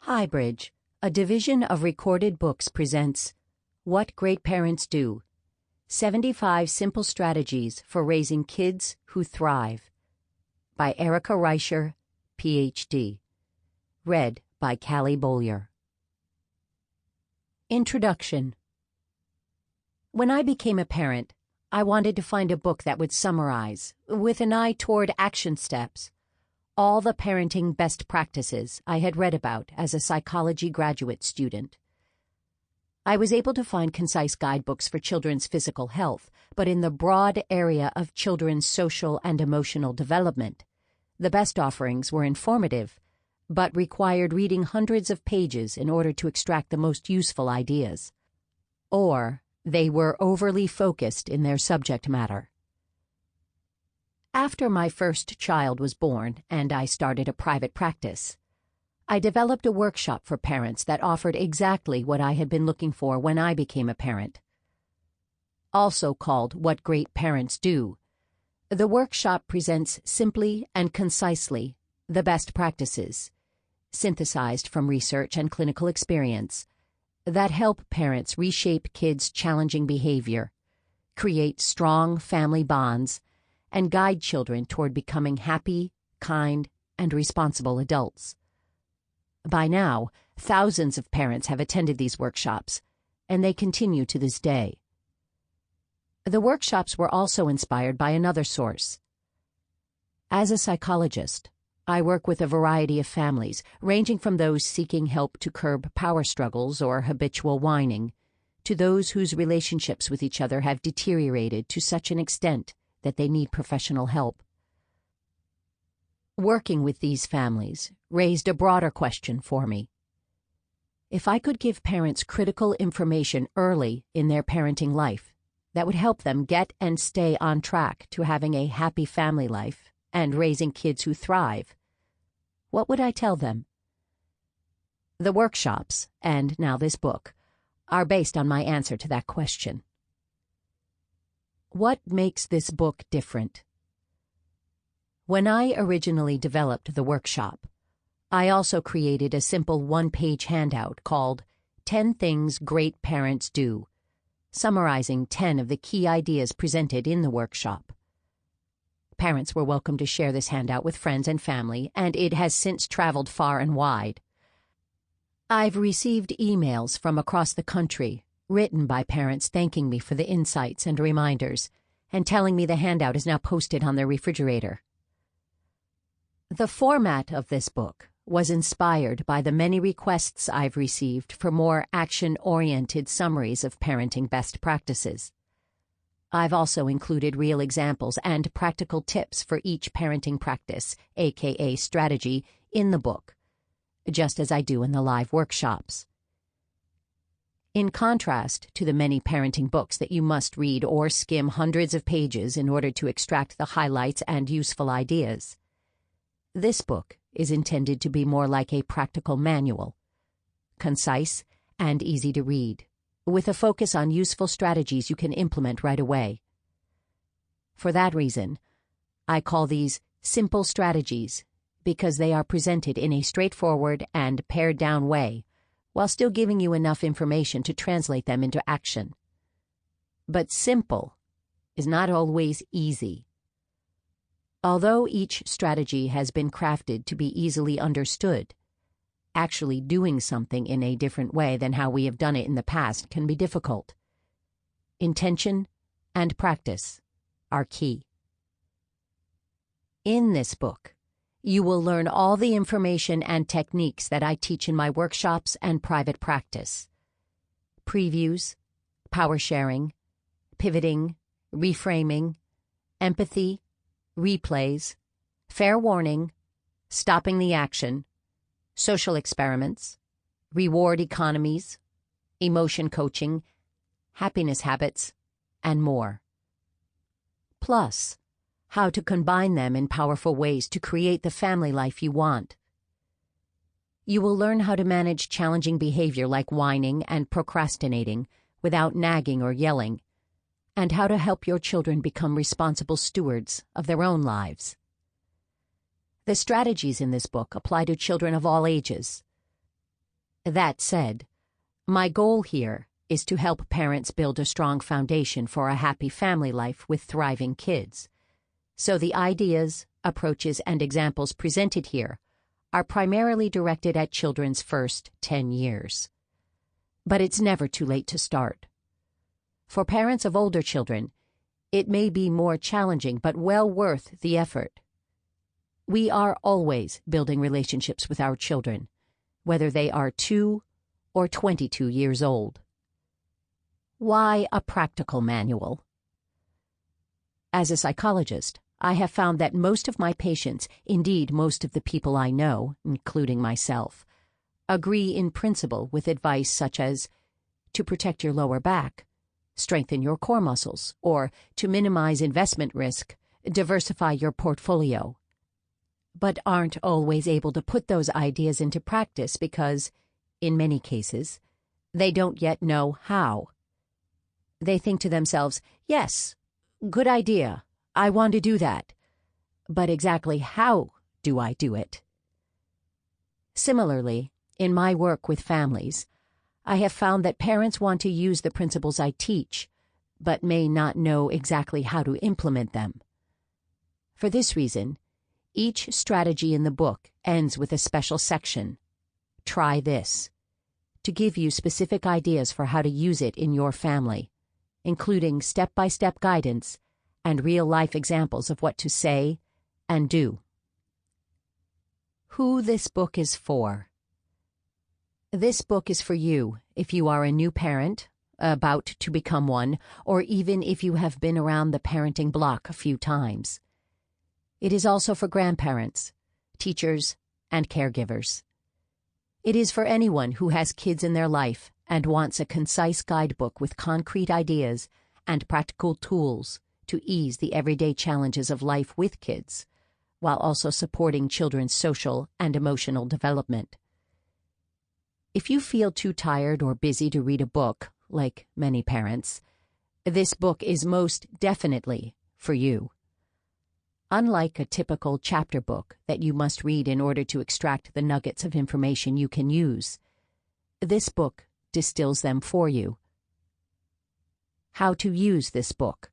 HighBridge, a division of Recorded Books, presents What Great Parents Do: 75 Simple Strategies for Raising Kids Who Thrive, by Erica Reischer, Ph.D. Read by Callie Beaulieu. Introduction. When I became a parent, I wanted to find a book that would summarize, with an eye toward action steps, all the parenting best practices I had read about as a psychology graduate student. I was able to find concise guidebooks for children's physical health, but in the broad area of children's social and emotional development, the best offerings were informative, but required reading hundreds of pages in order to extract the most useful ideas. Or they were overly focused in their subject matter. After my first child was born and I started a private practice, I developed a workshop for parents that offered exactly what I had been looking for when I became a parent. Also called What Great Parents Do, the workshop presents simply and concisely the best practices, synthesized from research and clinical experience, that help parents reshape kids' challenging behavior, create strong family bonds, and guide children toward becoming happy, kind, and responsible adults. By now, thousands of parents have attended these workshops, and they continue to this day. The workshops were also inspired by another source. As a psychologist, I work with a variety of families, ranging from those seeking help to curb power struggles or habitual whining, to those whose relationships with each other have deteriorated to such an extent that they need professional help. Working with these families raised a broader question for me. If I could give parents critical information early in their parenting life that would help them get and stay on track to having a happy family life and raising kids who thrive, what would I tell them? The workshops, and now this book, are based on my answer to that question. What makes this book different? When I originally developed the workshop, I also created a simple one-page handout called 10 Things Great Parents Do, summarizing 10 of the key ideas presented in the workshop. Parents were welcome to share this handout with friends and family, and it has since traveled far and wide. I've received emails from across the country written by parents thanking me for the insights and reminders, and telling me the handout is now posted on their refrigerator. The format of this book was inspired by the many requests I've received for more action-oriented summaries of parenting best practices. I've also included real examples and practical tips for each parenting practice, aka strategy, in the book, just as I do in the live workshops. In contrast to the many parenting books that you must read or skim hundreds of pages in order to extract the highlights and useful ideas, this book is intended to be more like a practical manual, concise and easy to read, with a focus on useful strategies you can implement right away. For that reason, I call these simple strategies because they are presented in a straightforward and pared-down way, while still giving you enough information to translate them into action. But simple is not always easy. Although each strategy has been crafted to be easily understood, actually doing something in a different way than how we have done it in the past can be difficult. Intention and practice are key. In this book, you will learn all the information and techniques that I teach in my workshops and private practice. Previews, power sharing, pivoting, reframing, empathy, replays, fair warning, stopping the action, social experiments, reward economies, emotion coaching, happiness habits, and more. Plus, how to combine them in powerful ways to create the family life you want. You will learn how to manage challenging behavior like whining and procrastinating without nagging or yelling, and how to help your children become responsible stewards of their own lives. The strategies in this book apply to children of all ages. That said, my goal here is to help parents build a strong foundation for a happy family life with thriving kids. So the ideas, approaches, and examples presented here are primarily directed at children's first 10 years. But it's never too late to start. For parents of older children, it may be more challenging but well worth the effort. We are always building relationships with our children, whether they are 2 or 22 years old. Why a practical manual? As a psychologist, I have found that most of my patients, indeed most of the people I know, including myself, agree in principle with advice such as to protect your lower back, strengthen your core muscles, or to minimize investment risk, diversify your portfolio, but aren't always able to put those ideas into practice because, in many cases, they don't yet know how. They think to themselves, yes, good idea, I want to do that, but exactly how do I do it? Similarly, in my work with families, I have found that parents want to use the principles I teach, but may not know exactly how to implement them. For this reason, each strategy in the book ends with a special section, Try This, to give you specific ideas for how to use it in your family, including step-by-step guidance and real-life examples of what to say and do. Who this book is for. This book is for you if you are a new parent, about to become one, or even if you have been around the parenting block a few times. It is also for grandparents, teachers, and caregivers. It is for anyone who has kids in their life and wants a concise guidebook with concrete ideas and practical tools to ease the everyday challenges of life with kids, while also supporting children's social and emotional development. If you feel too tired or busy to read a book, like many parents, this book is most definitely for you. Unlike a typical chapter book that you must read in order to extract the nuggets of information you can use, this book distills them for you. How to use this book.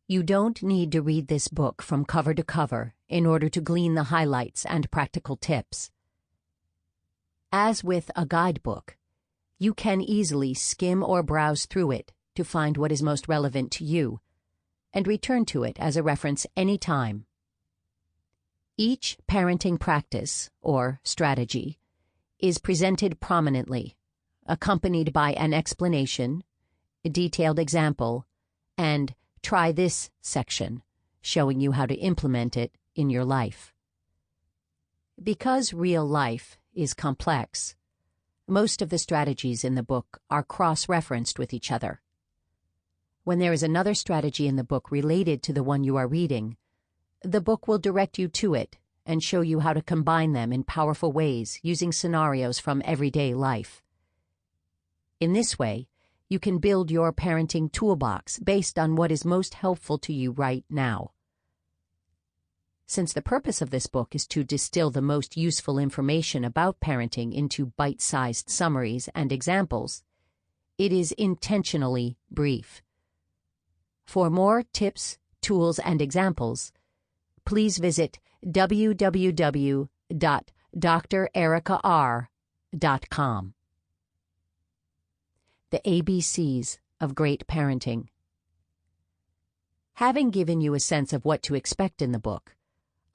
You don't need to read this book from cover to cover in order to glean the highlights and practical tips. As with a guidebook, you can easily skim or browse through it to find what is most relevant to you, and return to it as a reference anytime. Each parenting practice, or strategy, is presented prominently, accompanied by an explanation, a detailed example, and Try This section, showing you how to implement it in your life. Because real life is complex, most of the strategies in the book are cross-referenced with each other. When there is another strategy in the book related to the one you are reading, the book will direct you to it and show you how to combine them in powerful ways using scenarios from everyday life. In this way, you can build your parenting toolbox based on what is most helpful to you right now. Since the purpose of this book is to distill the most useful information about parenting into bite-sized summaries and examples, it is intentionally brief. For more tips, tools, and examples, please visit www.drericar.com. The ABCs of Great Parenting. Having given you a sense of what to expect in the book,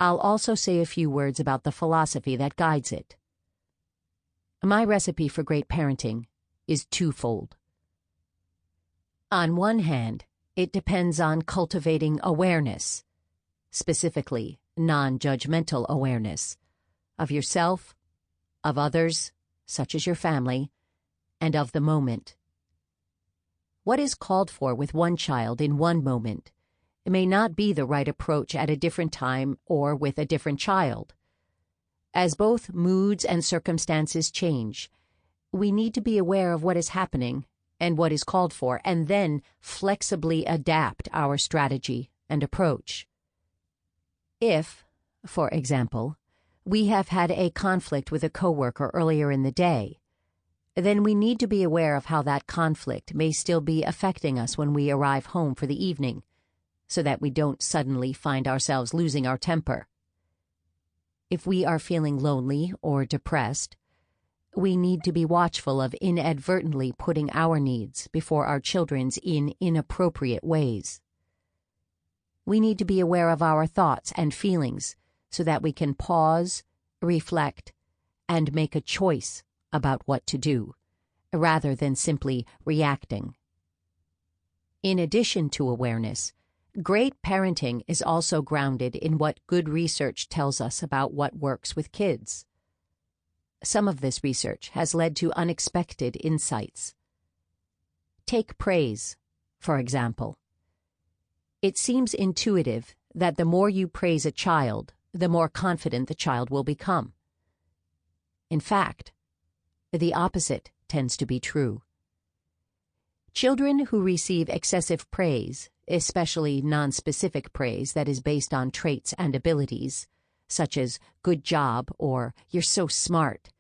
I'll also say a few words about the philosophy that guides it. My recipe for great parenting is twofold. On one hand, it depends on cultivating awareness, specifically non-judgmental awareness, of yourself, of others, such as your family, and of the moment. What is called for with one child in one moment may not be the right approach at a different time or with a different child. As both moods and circumstances change, we need to be aware of what is happening and what is called for, and then flexibly adapt our strategy and approach. If, for example, we have had a conflict with a coworker earlier in the day, then we need to be aware of how that conflict may still be affecting us when we arrive home for the evening, so that we don't suddenly find ourselves losing our temper. If we are feeling lonely or depressed, we need to be watchful of inadvertently putting our needs before our children's in inappropriate ways. We need to be aware of our thoughts and feelings so that we can pause, reflect, and make a choice about what to do, rather than simply reacting. In addition to awareness, great parenting is also grounded in what good research tells us about what works with kids. Some of this research has led to unexpected insights. Take praise, for example. It seems intuitive that the more you praise a child, the more confident the child will become. In fact, the opposite tends to be true. Children who receive excessive praise, especially nonspecific praise that is based on traits and abilities, such as good job or you're so smart,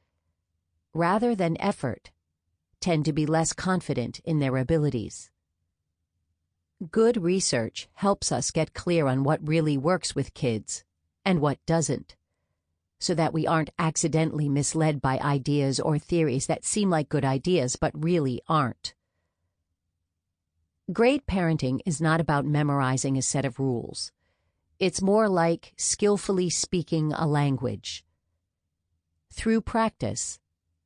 rather than effort, tend to be less confident in their abilities. Good research helps us get clear on what really works with kids and what doesn't, so that we aren't accidentally misled by ideas or theories that seem like good ideas but really aren't. Great parenting is not about memorizing a set of rules. It's more like skillfully speaking a language. Through practice,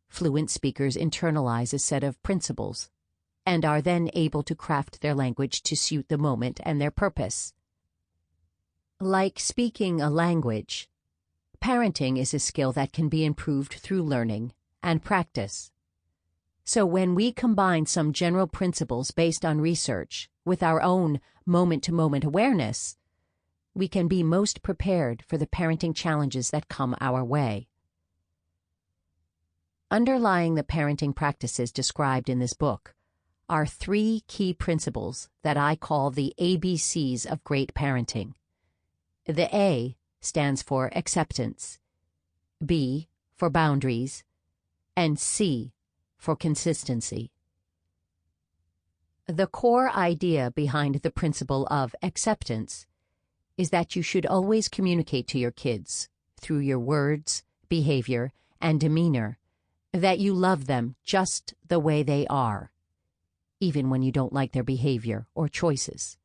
fluent speakers internalize a set of principles and are then able to craft their language to suit the moment and their purpose. Like speaking a language, parenting is a skill that can be improved through learning and practice. So when we combine some general principles based on research with our own moment-to-moment awareness, we can be most prepared for the parenting challenges that come our way. Underlying the parenting practices described in this book are 3 key principles that I call the ABCs of great parenting. The A stands for acceptance, B for boundaries, and C for consistency. The core idea behind the principle of acceptance is that you should always communicate to your kids, through your words, behavior, and demeanor, that you love them just the way they are, even when you don't like their behavior or choices.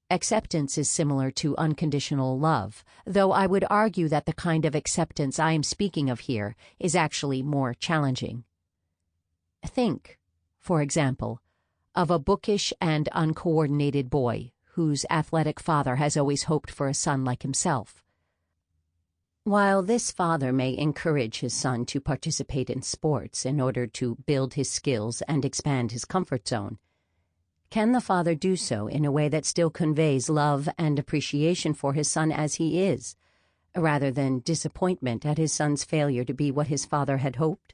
Acceptance is similar to unconditional love, though I would argue that the kind of acceptance I am speaking of here is actually more challenging. Think, for example, of a bookish and uncoordinated boy whose athletic father has always hoped for a son like himself. While this father may encourage his son to participate in sports in order to build his skills and expand his comfort zone, can the father do so in a way that still conveys love and appreciation for his son as he is, rather than disappointment at his son's failure to be what his father had hoped?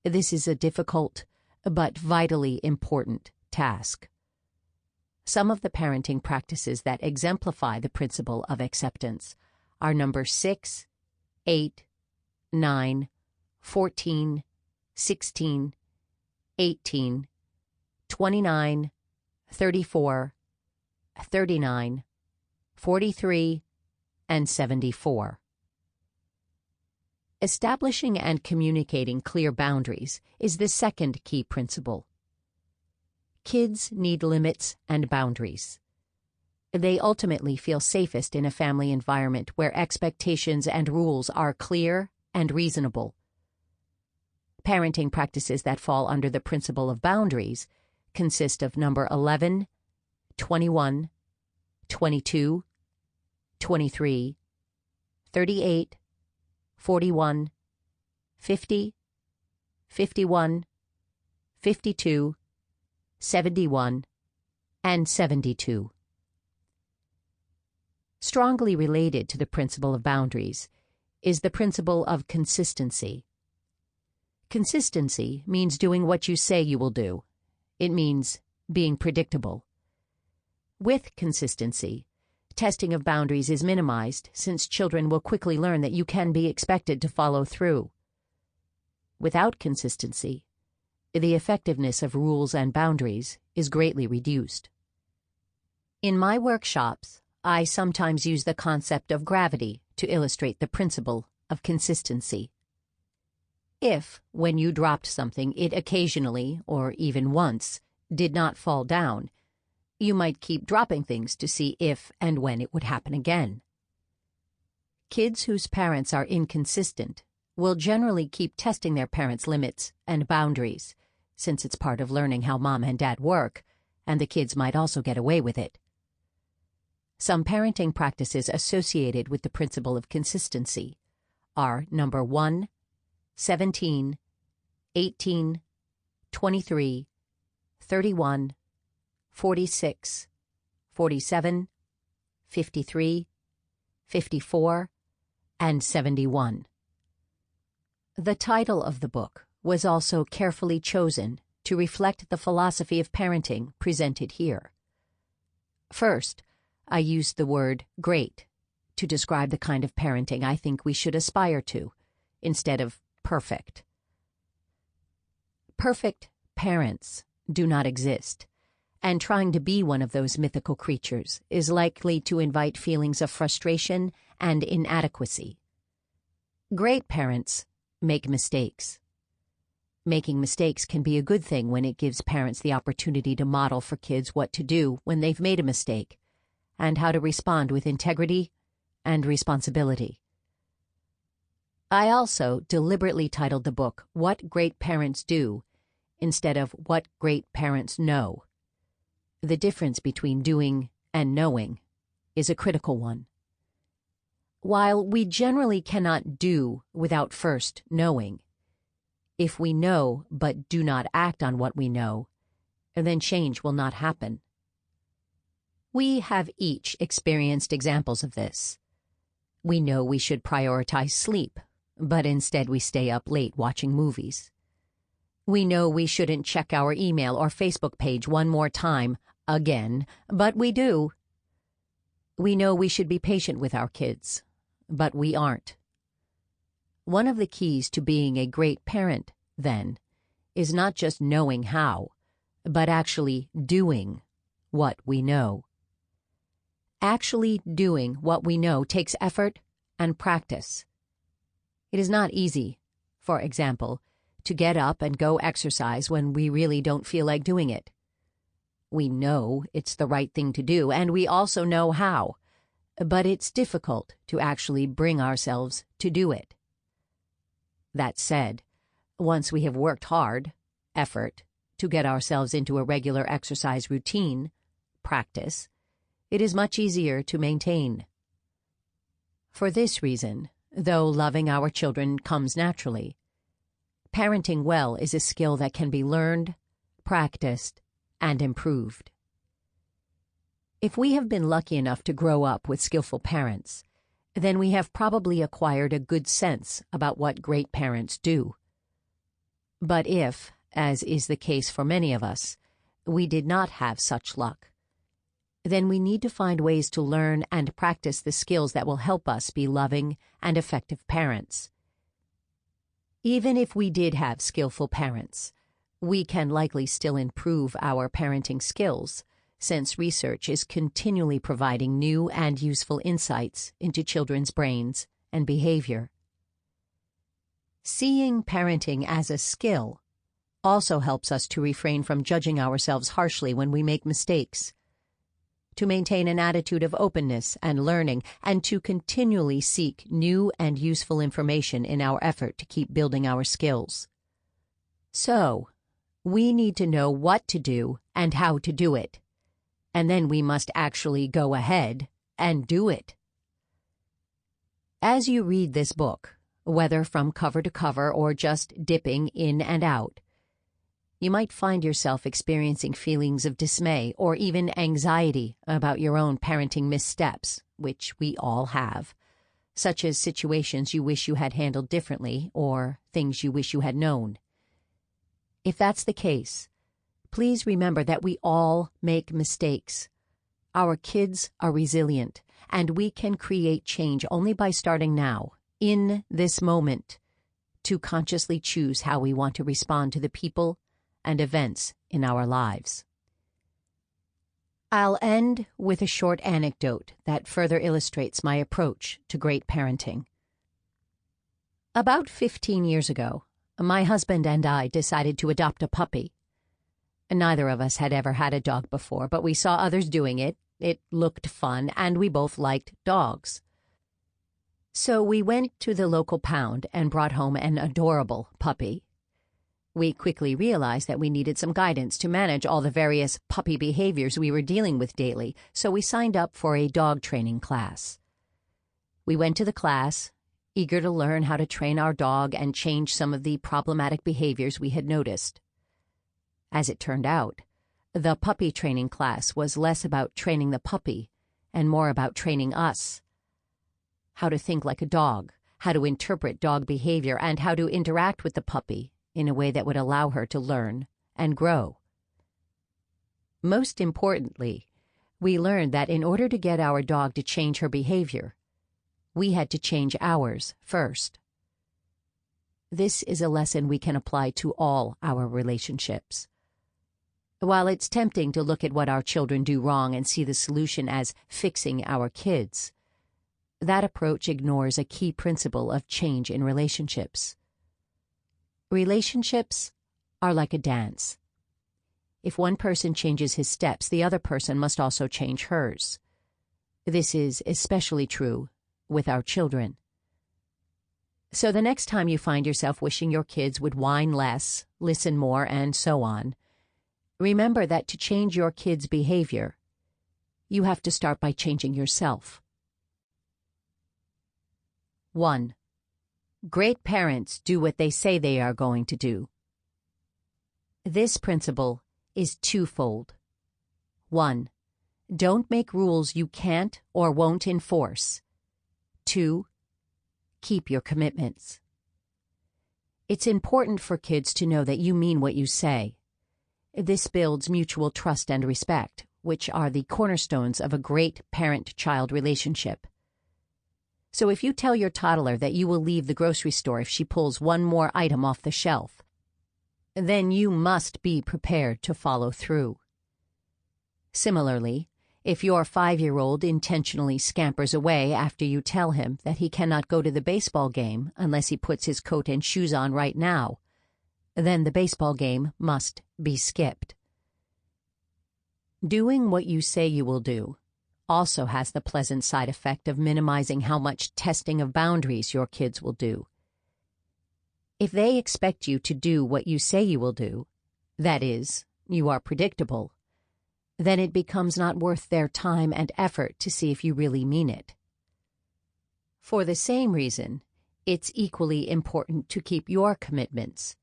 This is a difficult, but vitally important task. Some of the parenting practices that exemplify the principle of acceptance are number 6, 8, 9, 14, 16, 18, 29, 34, 39, 43, and 74. Establishing and communicating clear boundaries is the second key principle. Kids need limits and boundaries. They ultimately feel safest in a family environment where expectations and rules are clear and reasonable. Parenting practices that fall under the principle of boundaries consist of number 11, 21, 22, 23, 38, 41, 50, 51, 52, 71, and 72. Strongly related to the principle of boundaries is the principle of consistency. Consistency means doing what you say you will do. It means being predictable. With consistency, testing of boundaries is minimized since children will quickly learn that you can be expected to follow through. Without consistency, the effectiveness of rules and boundaries is greatly reduced. In my workshops, I sometimes use the concept of gravity to illustrate the principle of consistency. If, when you dropped something, it occasionally, or even once, did not fall down, you might keep dropping things to see if and when it would happen again. Kids whose parents are inconsistent will generally keep testing their parents' limits and boundaries, since it's part of learning how mom and dad work, and the kids might also get away with it. Some parenting practices associated with the principle of consistency are number 1, 17, 18, 23, 31, 46, 47, 53, 54, and 71. The title of the book was also carefully chosen to reflect the philosophy of parenting presented here. First, I used the word great to describe the kind of parenting I think we should aspire to, instead of perfect. Perfect parents do not exist, and trying to be one of those mythical creatures is likely to invite feelings of frustration and inadequacy. Great parents make mistakes. Making mistakes can be a good thing when it gives parents the opportunity to model for kids what to do when they've made a mistake, and how to respond with integrity and responsibility. I also deliberately titled the book What Great Parents Do instead of What Great Parents Know. The difference between doing and knowing is a critical one. While we generally cannot do without first knowing, if we know but do not act on what we know, then change will not happen. We have each experienced examples of this. We know we should prioritize sleep, but instead we stay up late watching movies. We know we shouldn't check our email or Facebook page one more time, again, but we do. We know we should be patient with our kids, but we aren't. One of the keys to being a great parent, then, is not just knowing how, but actually doing what we know. Actually doing what we know takes effort and practice. It is not easy, for example, to get up and go exercise when we really don't feel like doing it. We know it's the right thing to do, and we also know how, but it's difficult to actually bring ourselves to do it. That said, once we have worked hard, effort, to get ourselves into a regular exercise routine, practice, it is much easier to maintain. For this reason, though loving our children comes naturally, parenting well is a skill that can be learned, practiced, and improved. If we have been lucky enough to grow up with skillful parents, then we have probably acquired a good sense about what great parents do. But if, as is the case for many of us, we did not have such luck, then we need to find ways to learn and practice the skills that will help us be loving and effective parents. Even if we did have skillful parents, we can likely still improve our parenting skills, since research is continually providing new and useful insights into children's brains and behavior. Seeing parenting as a skill also helps us to refrain from judging ourselves harshly when we make mistakes, to maintain an attitude of openness and learning, and to continually seek new and useful information in our effort to keep building our skills. So, we need to know what to do and how to do it, and then we must actually go ahead and do it. As you read this book, whether from cover to cover or just dipping in and out, you might find yourself experiencing feelings of dismay or even anxiety about your own parenting missteps, which we all have, such as situations you wish you had handled differently or things you wish you had known. If that's the case, please remember that we all make mistakes. Our kids are resilient, and we can create change only by starting now, in this moment, to consciously choose how we want to respond to the people and events in our lives. I'll end with a short anecdote that further illustrates my approach to great parenting. About 15 years ago, my husband and I decided to adopt a puppy. Neither of us had ever had a dog before, but we saw others doing it. It looked fun, and we both liked dogs. So we went to the local pound and brought home an adorable puppy. We quickly realized that we needed some guidance to manage all the various puppy behaviors we were dealing with daily, so we signed up for a dog training class. We went to the class, eager to learn how to train our dog and change some of the problematic behaviors we had noticed. As it turned out, the puppy training class was less about training the puppy and more about training us. How to think like a dog, how to interpret dog behavior, and how to interact with the puppy in a way that would allow her to learn and grow. Most importantly, we learned that in order to get our dog to change her behavior, we had to change ours first. This is a lesson we can apply to all our relationships. While it's tempting to look at what our children do wrong and see the solution as fixing our kids, that approach ignores a key principle of change in relationships. Relationships are like a dance. If one person changes his steps, the other person must also change hers. This is especially true with our children. So the next time you find yourself wishing your kids would whine less, listen more, and so on, remember that to change your kids' behavior, you have to start by changing yourself. 1. Great parents do what they say they are going to do. This principle is twofold. 1. Don't make rules you can't or won't enforce. 2. Keep your commitments. It's important for kids to know that you mean what you say. This builds mutual trust and respect, which are the cornerstones of a great parent-child relationship. So if you tell your toddler that you will leave the grocery store if she pulls one more item off the shelf, then you must be prepared to follow through. Similarly, if your 5-year-old intentionally scampers away after you tell him that he cannot go to the baseball game unless he puts his coat and shoes on right now, then the baseball game must be skipped. Doing what you say you will do also has the pleasant side effect of minimizing how much testing of boundaries your kids will do. If they expect you to do what you say you will do, that is, you are predictable, then it becomes not worth their time and effort to see if you really mean it. For the same reason, it's equally important to keep your commitments.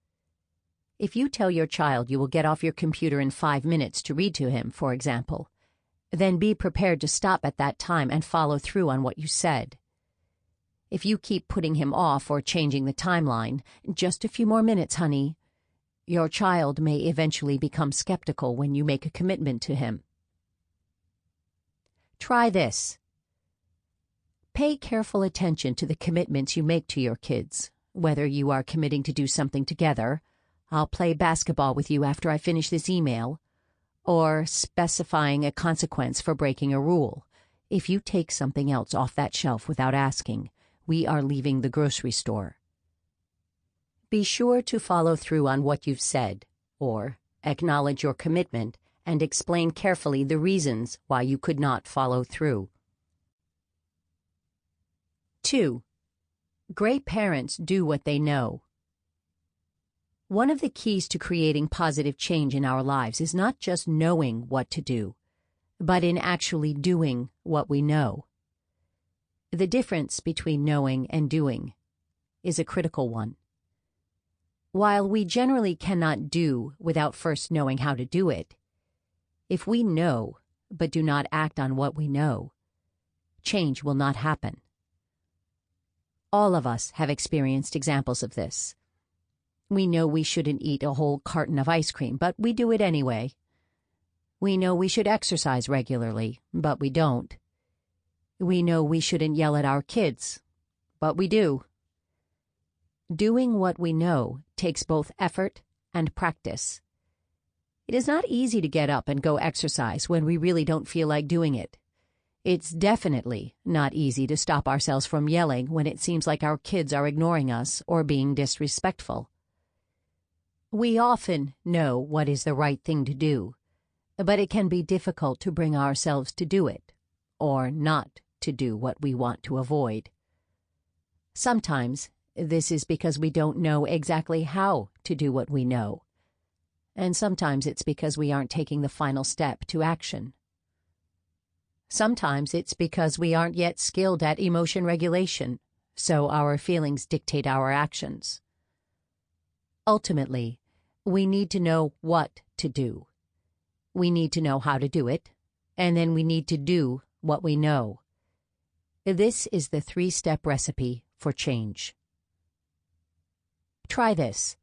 If you tell your child you will get off your computer in 5 minutes to read to him, for example, then be prepared to stop at that time and follow through on what you said. If you keep putting him off or changing the timeline, just a few more minutes, honey, your child may eventually become skeptical when you make a commitment to him. Try this. Pay careful attention to the commitments you make to your kids, whether you are committing to do something together, I'll play basketball with you after I finish this email, or specifying a consequence for breaking a rule. If you take something else off that shelf without asking, we are leaving the grocery store. Be sure to follow through on what you've said, or acknowledge your commitment and explain carefully the reasons why you could not follow through. 2. Great parents do what they know. One of the keys to creating positive change in our lives is not just knowing what to do, but in actually doing what we know. The difference between knowing and doing is a critical one. While we generally cannot do without first knowing how to do it, if we know but do not act on what we know, change will not happen. All of us have experienced examples of this. We know we shouldn't eat a whole carton of ice cream, but we do it anyway. We know we should exercise regularly, but we don't. We know we shouldn't yell at our kids, but we do. Doing what we know takes both effort and practice. It is not easy to get up and go exercise when we really don't feel like doing it. It's definitely not easy to stop ourselves from yelling when it seems like our kids are ignoring us or being disrespectful. We often know what is the right thing to do, but it can be difficult to bring ourselves to do it, or not to do what we want to avoid. Sometimes this is because we don't know exactly how to do what we know, and sometimes it's because we aren't taking the final step to action. Sometimes it's because we aren't yet skilled at emotion regulation, so our feelings dictate our actions. Ultimately, we need to know what to do. We need to know how to do it, and then we need to do what we know. This is the 3-step recipe for change. Try this.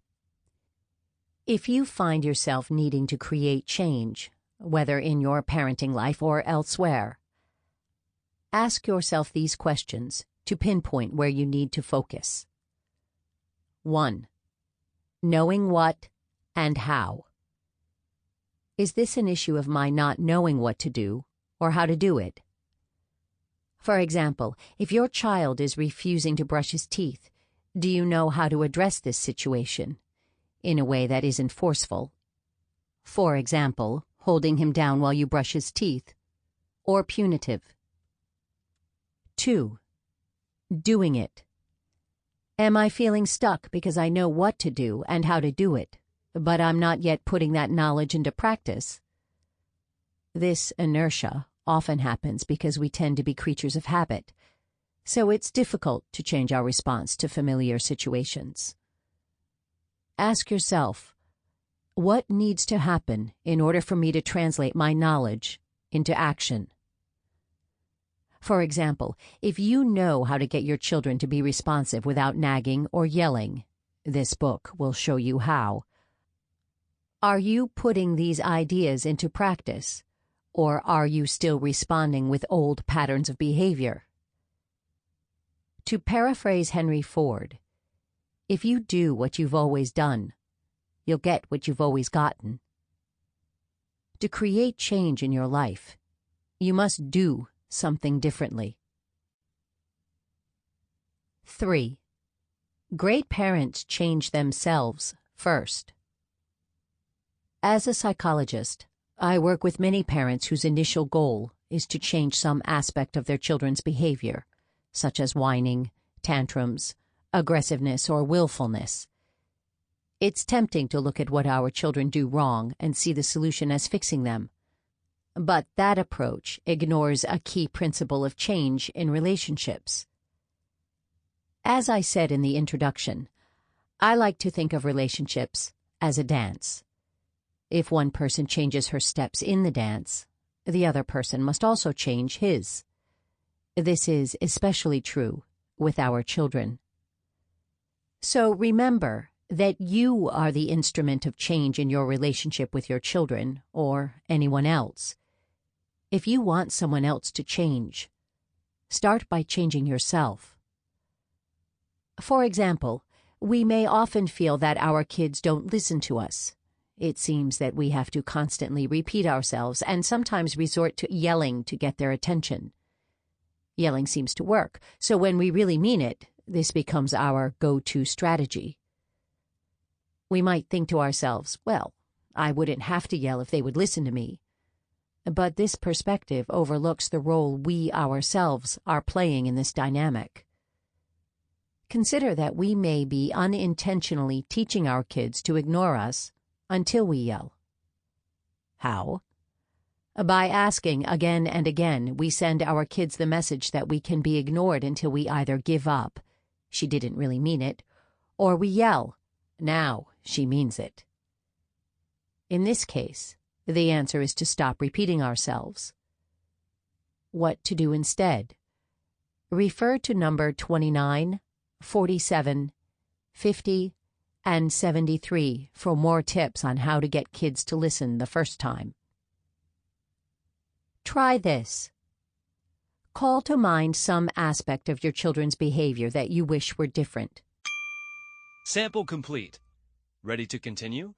If you find yourself needing to create change, whether in your parenting life or elsewhere, ask yourself these questions to pinpoint where you need to focus. 1. Knowing what and how. Is this an issue of my not knowing what to do or how to do it? For example, if your child is refusing to brush his teeth, do you know how to address this situation in a way that isn't forceful? For example, holding him down while you brush his teeth, or punitive. 2. Doing it. Am I feeling stuck because I know what to do and how to do it, but I'm not yet putting that knowledge into practice? This inertia often happens because we tend to be creatures of habit, so it's difficult to change our response to familiar situations. Ask yourself, what needs to happen in order for me to translate my knowledge into action? For example, if you know how to get your children to be responsive without nagging or yelling, this book will show you how. Are you putting these ideas into practice, or are you still responding with old patterns of behavior? To paraphrase Henry Ford, if you do what you've always done, you'll get what you've always gotten. To create change in your life, you must do something differently. 3. Great parents change themselves first. As a psychologist, I work with many parents whose initial goal is to change some aspect of their children's behavior, such as whining, tantrums, aggressiveness, or willfulness. It's tempting to look at what our children do wrong and see the solution as fixing them. But that approach ignores a key principle of change in relationships. As I said in the introduction, I like to think of relationships as a dance. If one person changes her steps in the dance, the other person must also change his. This is especially true with our children. So remember that you are the instrument of change in your relationship with your children or anyone else. If you want someone else to change, start by changing yourself. For example, we may often feel that our kids don't listen to us. It seems that we have to constantly repeat ourselves and sometimes resort to yelling to get their attention. Yelling seems to work, so when we really mean it, this becomes our go-to strategy. We might think to ourselves, well, I wouldn't have to yell if they would listen to me. But this perspective overlooks the role we ourselves are playing in this dynamic. Consider that we may be unintentionally teaching our kids to ignore us until we yell. How? By asking again and again, we send our kids the message that we can be ignored until we either give up, she didn't really mean it, or we yell, now she means it. In this case, the answer is to stop repeating ourselves. What to do instead? Refer to number 29, 47, 50, and 73 for more tips on how to get kids to listen the first time. Try this. Call to mind some aspect of your children's behavior that you wish were different. Sample complete. Ready to continue?